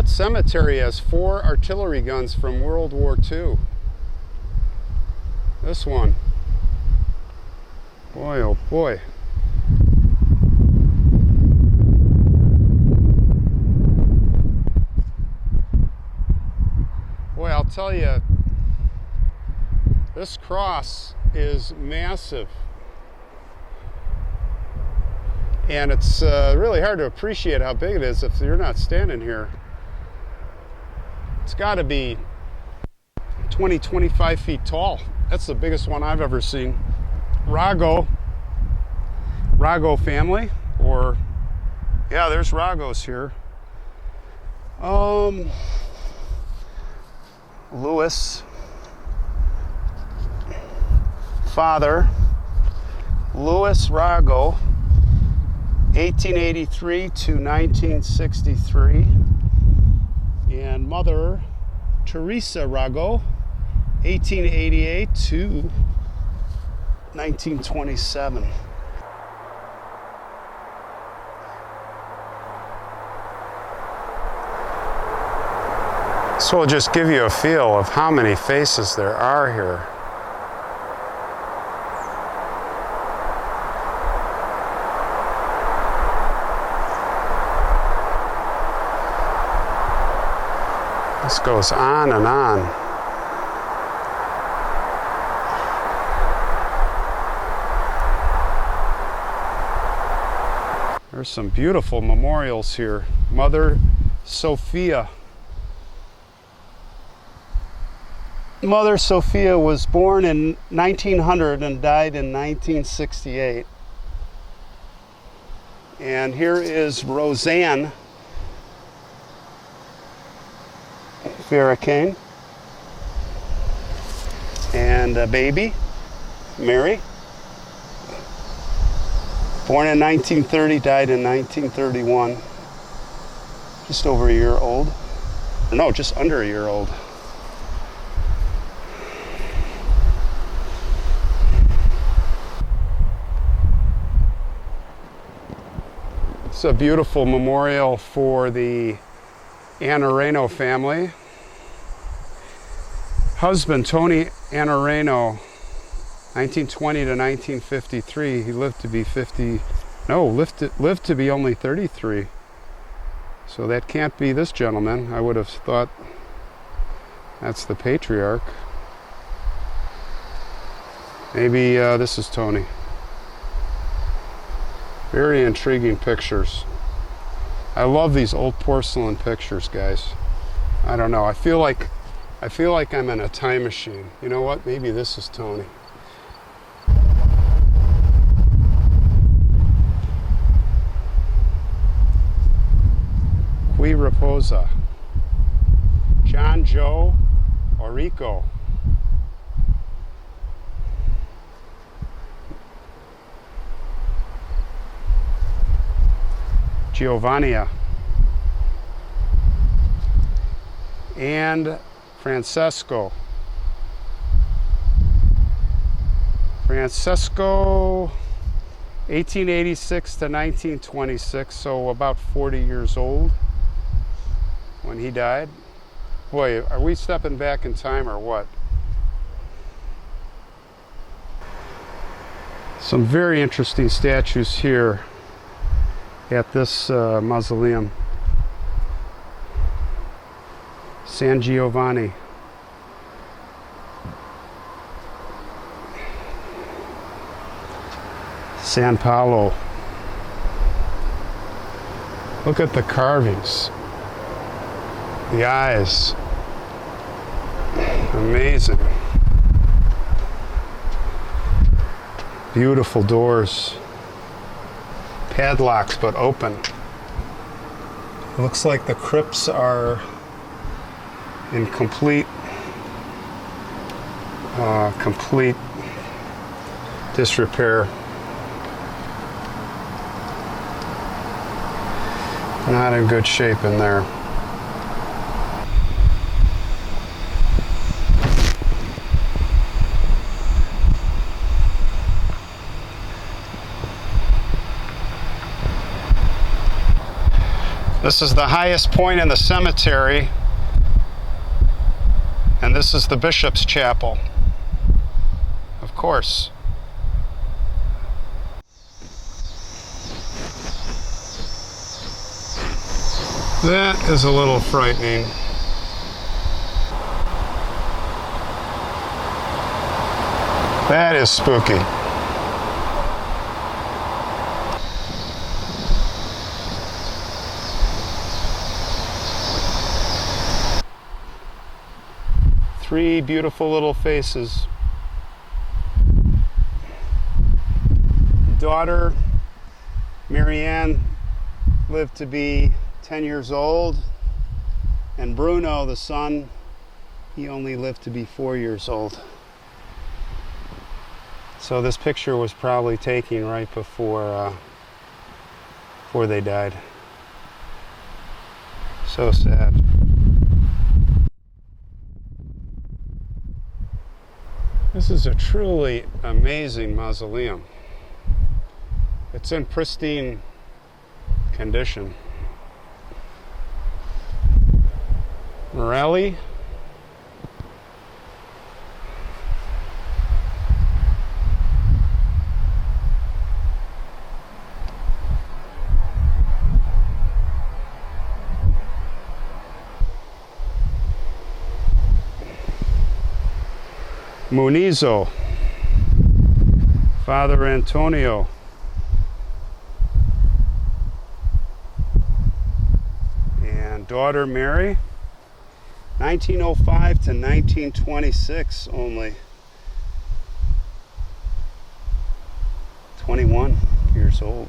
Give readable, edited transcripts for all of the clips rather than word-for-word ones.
What cemetery has 4 artillery guns from World War II? This one. Boy, oh boy. Boy, I'll tell you, this cross is massive. And it's really hard to appreciate how big it is if you're not standing here. It's got to be 20, 25 feet tall. That's the biggest one I've ever seen. Rago family, or yeah, there's Ragos here. Louis, father, Louis Rago, 1883 to 1963, and mother, Teresa Rago, 1888 to 1927. So I'll just give you a feel of how many faces there are here. This goes on and on. There's some beautiful memorials here. Mother Sophia. Mother Sophia was born in 1900 and died in 1968. And here is Roseanne Farrakhan and a baby, Mary. Born in 1930, died in 1931. Just over a year old. No, just under a year old. It's a beautiful memorial for the Anoreno family. Husband, Tony Anoreno, 1920 to 1953. He lived to be lived to be only 33. So that can't be this gentleman. I would have thought that's the patriarch. Maybe this is Tony. Very intriguing pictures. I love these old porcelain pictures, guys. I don't know. I feel like I'm in a time machine. You know what? Maybe this is Tony. Qui Reposa. John Joe Orico. Giovannia. And Francesco. Francesco, 1886 to 1926, so about 40 years old when he died. Boy, are we stepping back in time or what? Some very interesting statues here at this mausoleum. San Giovanni. San Paolo. Look at the carvings. The eyes. Amazing. Beautiful doors. Padlocks but open. Looks like the crypts are in complete disrepair. Not in good shape in there. This is the highest point in the cemetery, and this is the bishop's chapel, of course. That is a little frightening. That is spooky. Three beautiful little faces. Daughter, Marianne, lived to be 10 years old, and Bruno, the son, he only lived to be 4 years old. So this picture was probably taken right before they died. So sad. This is a truly amazing mausoleum. It's in pristine condition. Morelli. Munizo, Father Antonio, and daughter Mary, 1905 to 1926 only, 21 years old.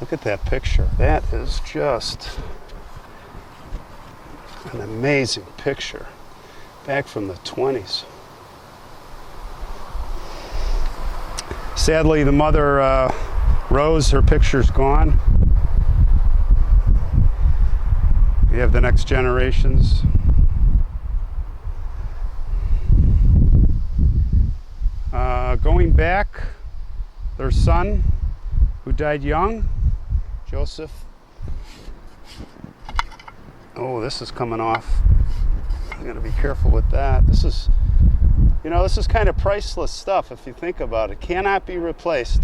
Look at that picture. That is just an amazing picture. Back from the 20s. Sadly, the mother, Rose, her picture's gone. We have the next generations. Going back, their son, who died young, Joseph. Oh, this is coming off. I'm going to be careful with that. This is, this is kind of priceless stuff if you think about it. Cannot be replaced.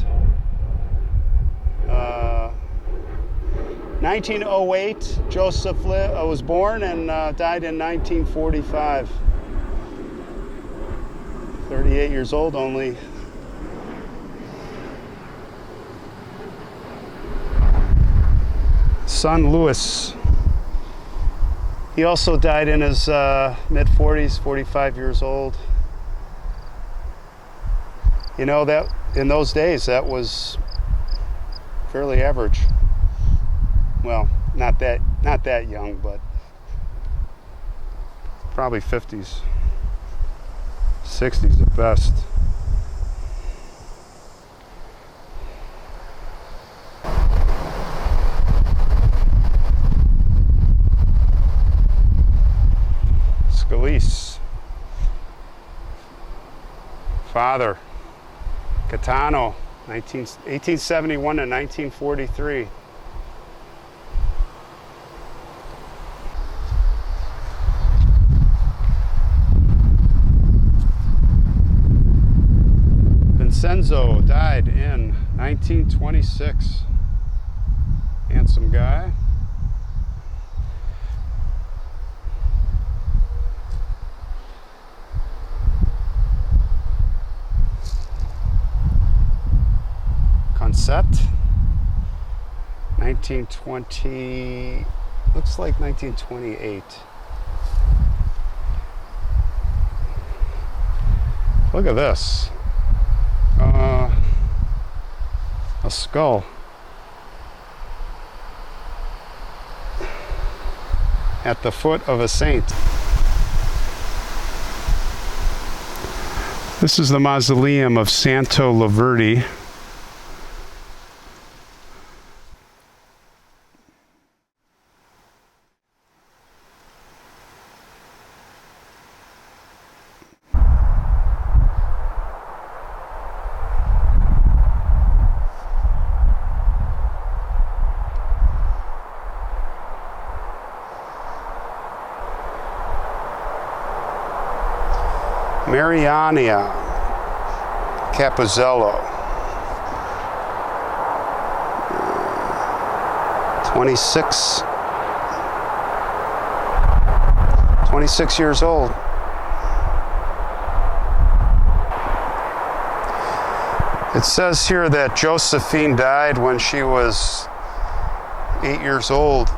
1908, Joseph was born and died in 1945. 38 years old only. Son Louis. He also died in his mid-40s, 45 years old. That in those days, that was fairly average. Well, not that young, but probably 50s, 60s at best. Scalise, Father Catano, 1871 to 1943. Vincenzo died in 1926. Handsome guy. Set 1920, looks like 1928. Look at this, a skull. At the foot of a saint. This is the Mausoleum of Santo Laverdi. Mariania Capuzzello. 26 years old. It says here that Josephine died when she was 8 years old.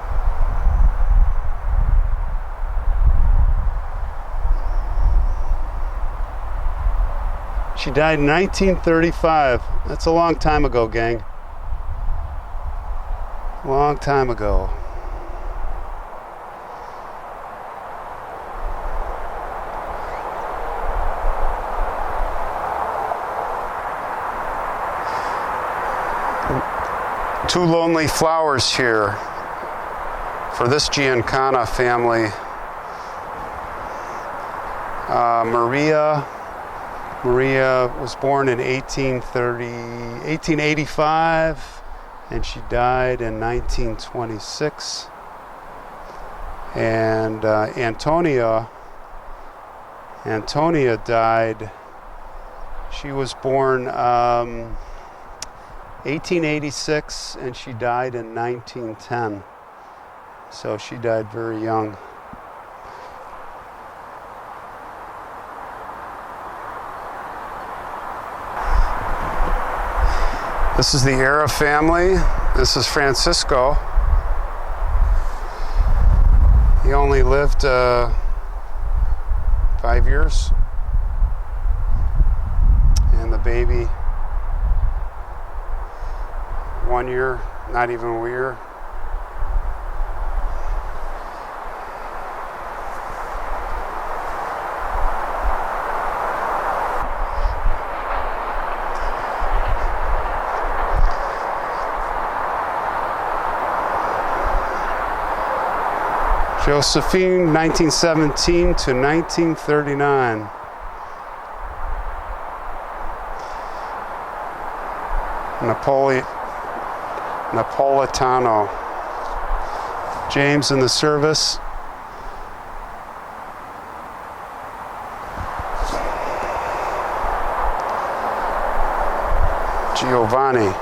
She died in 1935. That's a long time ago, gang. Long time ago. Two lonely flowers here for this Giancana family. Maria was born in 1885, and she died in 1926. And Antonia died. She was born 1886, and she died in 1910. So she died very young. This is the Era family. This is Francisco. He only lived 5 years. And the baby, 1 year, not even a year. Josephine, 1917 to 1939. Napolitano. James in the service. Giovanni.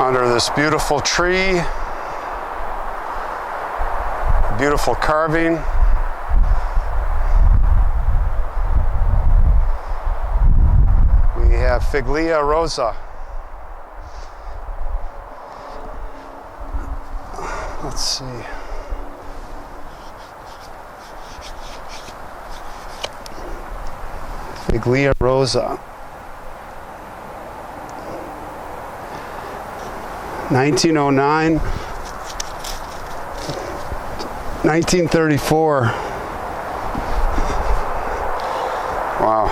Under this beautiful tree, beautiful carving. We have Figlia Rosa. Let's see. Figlia Rosa. 1909, 1934. Wow.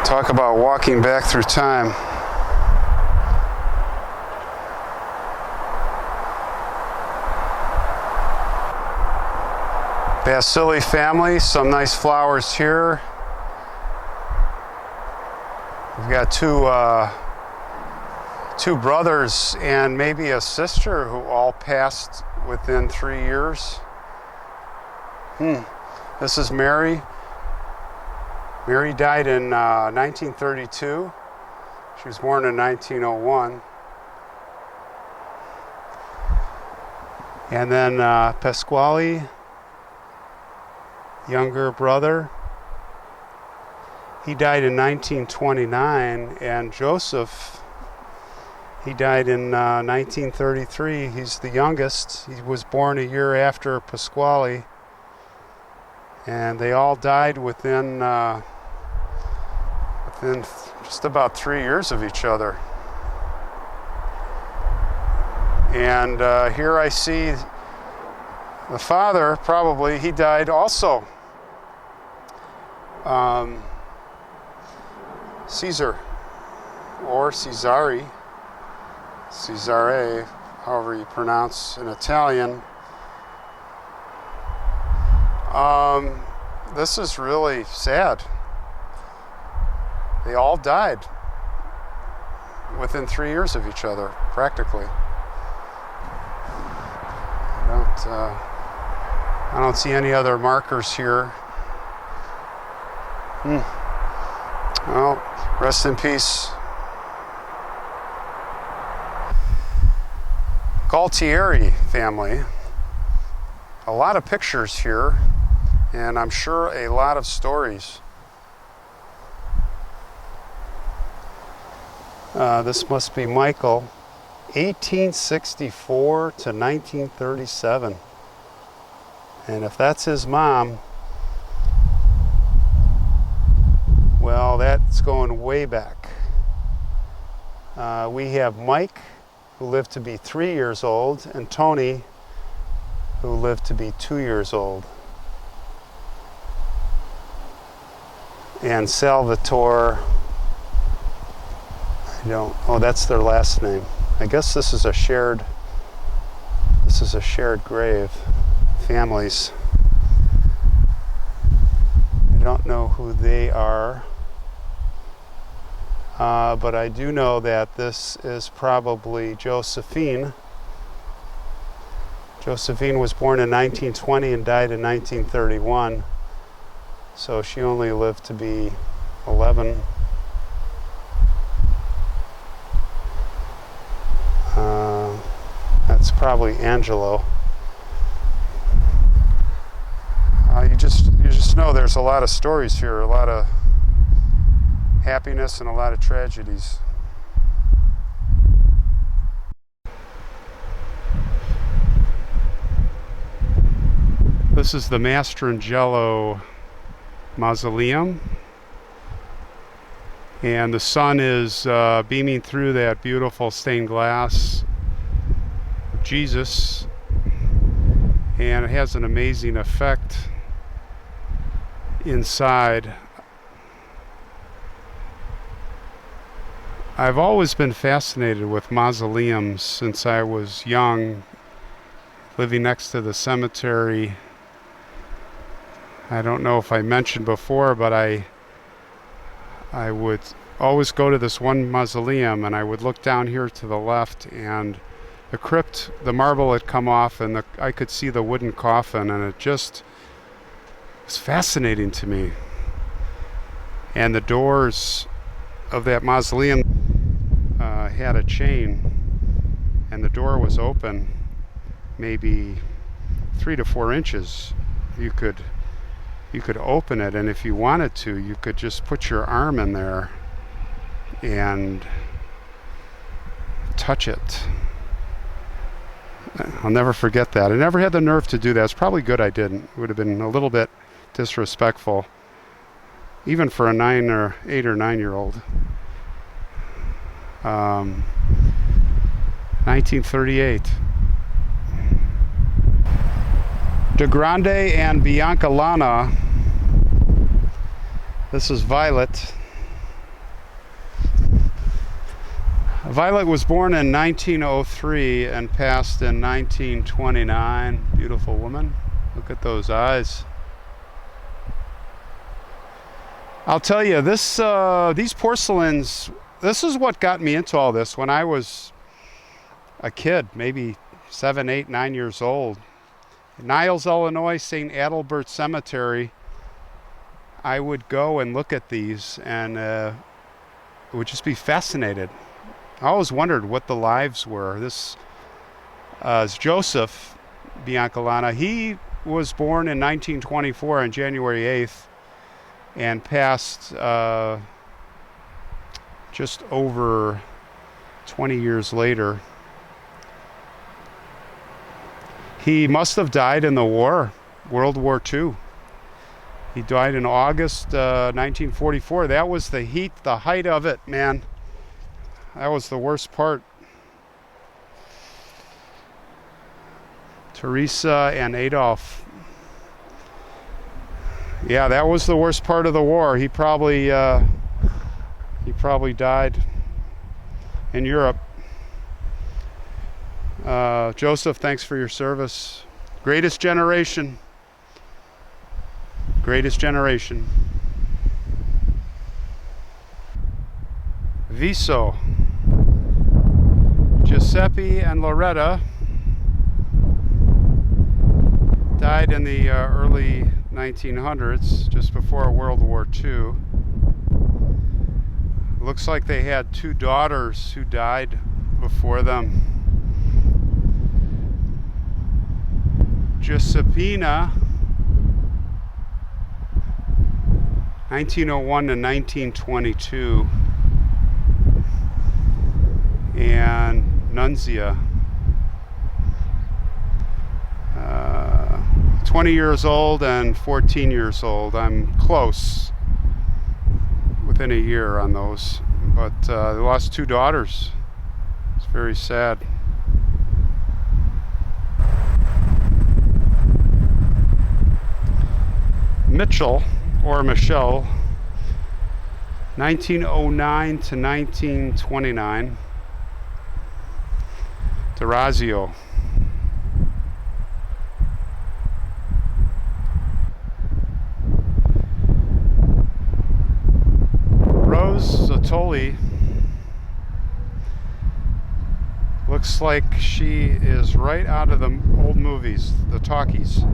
Talk about walking back through time. Basili family, some nice flowers here. We've got two brothers and maybe a sister who all passed within 3 years. This is Mary. Mary died in 1932. She was born in 1901. And then Pasquale, younger brother, he died in 1929, and Joseph, he died in 1933. He's the youngest. He was born a year after Pasquale. And they all died within just about 3 years of each other. And here I see the father, probably, he died also Caesar, or Cesare, however you pronounce in Italian. This is really sad. They all died within 3 years of each other, practically. I don't see any other markers here. Well, rest in peace. Galtieri family. A lot of pictures here, and I'm sure a lot of stories. This must be Michael, 1864 to 1937. And if that's his mom, well, that's going way back. We have Mike, who lived to be 3 years old, and Tony, who lived to be 2 years old. And Salvatore, oh, that's their last name. I guess this is a shared grave. Families. I don't know who they are, but I do know that this is probably Josephine. Josephine was born in 1920 and died in 1931, so she only lived to be 11. That's probably Angelo. You just know there's a lot of stories here, a lot of happiness and a lot of tragedies. This is the Mastrangelo Mausoleum, and the sun is beaming through that beautiful stained glass of Jesus, and it has an amazing effect inside. I've always been fascinated with mausoleums since I was young, living next to the cemetery. I don't know if I mentioned before, but I would always go to this one mausoleum, and I would look down here to the left, and the crypt, the marble had come off, and I could see the wooden coffin, and it just was fascinating to me. And the doors of that mausoleum had a chain, and the door was open maybe 3 to 4 inches. You could open it, and if you wanted to, you could just put your arm in there and touch it. I'll never forget that. I never had the nerve to do that. It's probably good I didn't. It would have been a little bit disrespectful, even for a 8 or 9 year old. 1938. De Grande and Biancalana. This is Violet. Violet was born in 1903 and passed in 1929. Beautiful woman. Look at those eyes. I'll tell you, these porcelains, this is what got me into all this when I was a kid, maybe 7, 8, 9 years old. In Niles, Illinois, St. Adalbert Cemetery, I would go and look at these and would just be fascinated. I always wondered what the lives were. This is Joseph Biancalana. He was born in 1924 on January 8th and passed just over 20 years later. He must have died in the war, World War II. He died in August 1944. That was the height of it, man. That was the worst part. Teresa and Adolf. Yeah, that was the worst part of the war. He probably died in Europe. Joseph, thanks for your service. Greatest generation. Greatest generation. Viso. Giuseppe and Loretta died in the early 1900s, just before World War II. Looks like they had 2 daughters who died before them. Giuseppina, 1901 to 1922, and Nunzia, 20 years old and 14 years old. I'm close, within a year on those, but they lost 2 daughters. It's very sad. Mitchell, or Michelle, 1909 to 1929. Durazio. Rose Zottoli, looks like she is right out of the old movies, the talkies.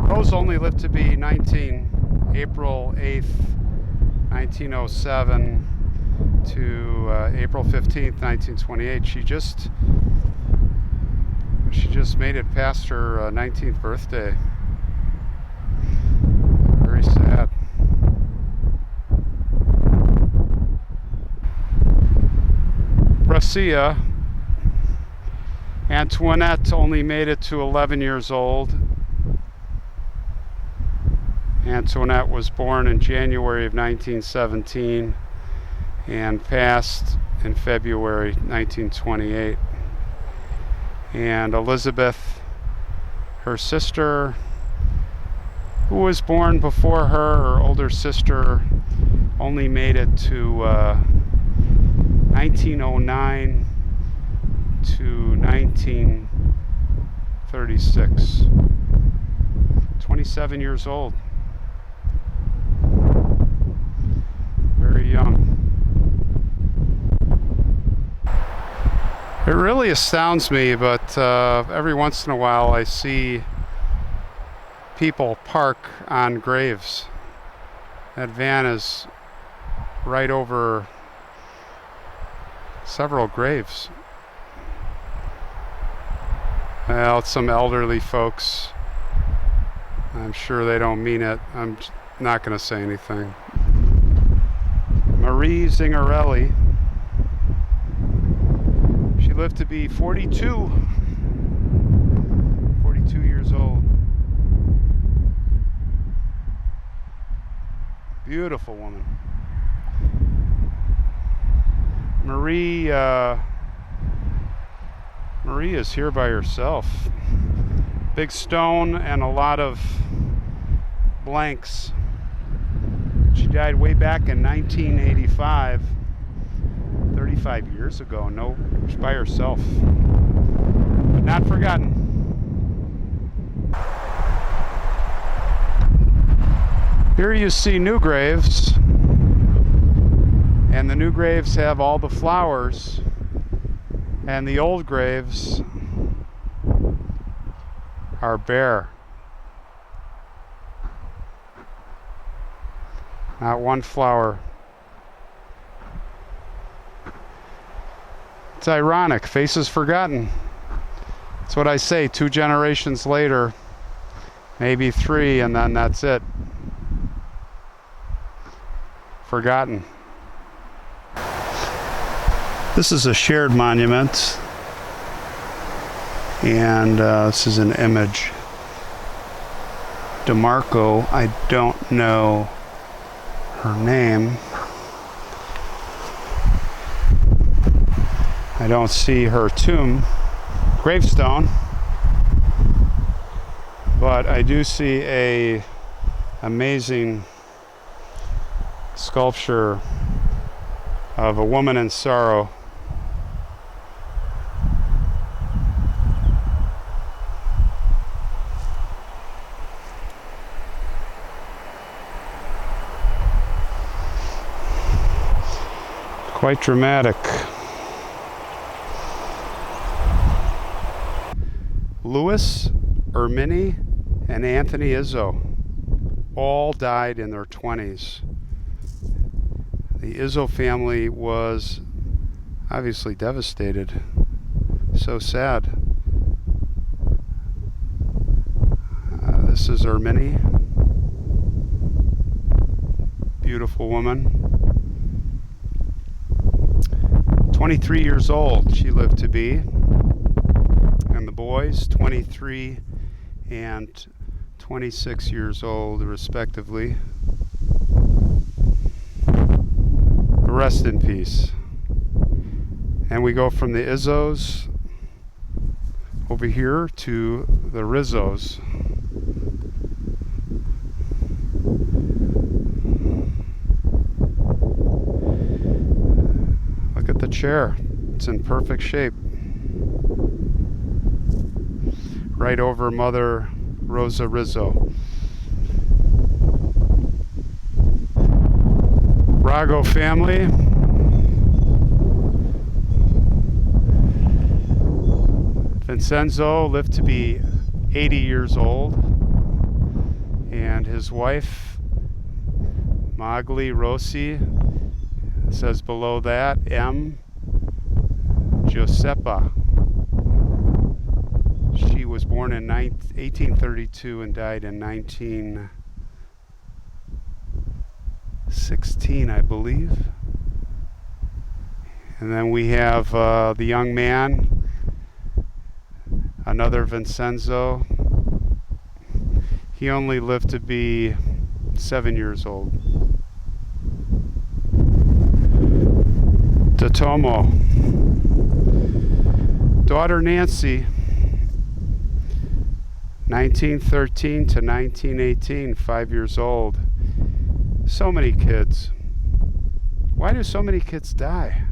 Rose only lived to be 19, April 8th, 1907 to April 15th, 1928. She just made it past her 19th birthday. Very sad. Brescia. Antoinette only made it to 11 years old. Antoinette was born in January of 1917 and passed in February 1928. And Elizabeth, her sister, who was born before her older sister, only made it to 1909 to 1936. 27 years old. Very young. It really astounds me, but every once in a while I see people park on graves. That van is right over several graves. Well, it's some elderly folks. I'm sure they don't mean it. I'm not going to say anything. Marie Zingarelli. She lived to be 42 years old. Beautiful woman. Marie is here by herself. Big stone and a lot of blanks. She died way back in 1985, 35 years ago. No, she's by herself, but not forgotten. Here you see new graves, and the new graves have all the flowers, and the old graves are bare. Not one flower. It's ironic. Faces forgotten. That's what I say. 2 generations later, maybe 3, and then that's it. Forgotten. This is a shared monument, and this is an image. DeMarco, I don't know her name. I don't see her tomb, gravestone, but I do see a amazing sculpture of a woman in sorrow. Quite dramatic. Louis, Ermini, and Anthony Izzo all died in their 20s. The Izzo family was obviously devastated. So sad. This is Ermini. Beautiful woman. 23 years old she lived to be, and the boys 23 and 26 years old respectively. Rest in peace. And we go from the Izzos over here to the Rizzos. Look at the chair. It's in perfect shape. Right over Mother Rosa Rizzo. Rago family. Vincenzo lived to be 80 years old, and his wife Magli Rossi, says below that, M. Giuseppa. She was born in 1832 and died in 1916, I believe. And then we have the young man, another Vincenzo. He only lived to be 7 years old. Tomo. Daughter Nancy, 1913 to 1918, 5 years old. So many kids. Why do so many kids die?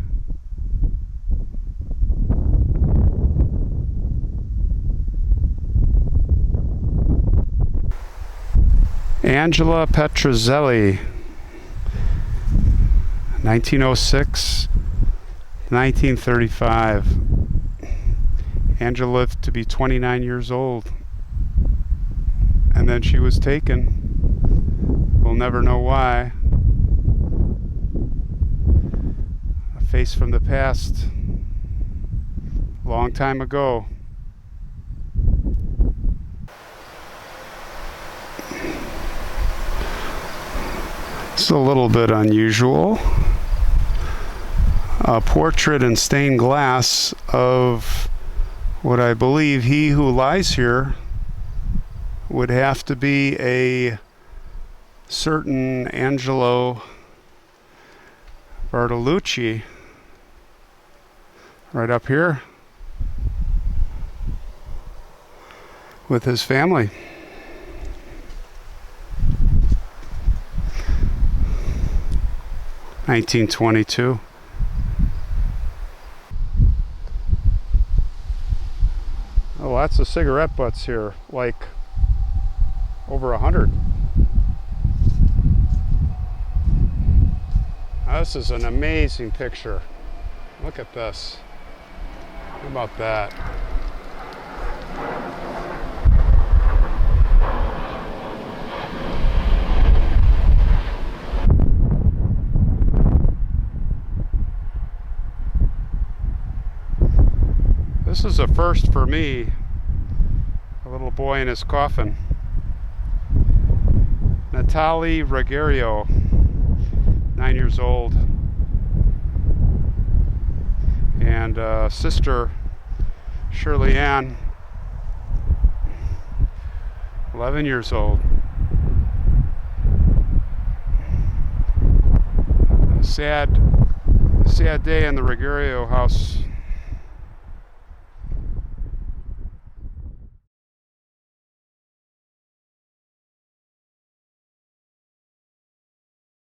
Angela Petrozelli, 1906, 1935. Angela lived to be 29 years old, and then she was taken. We'll never know why. A face from the past, long time ago. It's a little bit unusual. A portrait in stained glass of what I believe he who lies here would have to be a certain Angelo Bartolucci, right up here with his family. (1922). Oh, lots of cigarette butts here, like over 100. This is an amazing picture. Look at this. How about that? This is a first for me. A little boy in his coffin. Natalie Ruggiero, 9 years old. And sister Shirley Ann, 11 years old. Sad day in the Ruggiero house.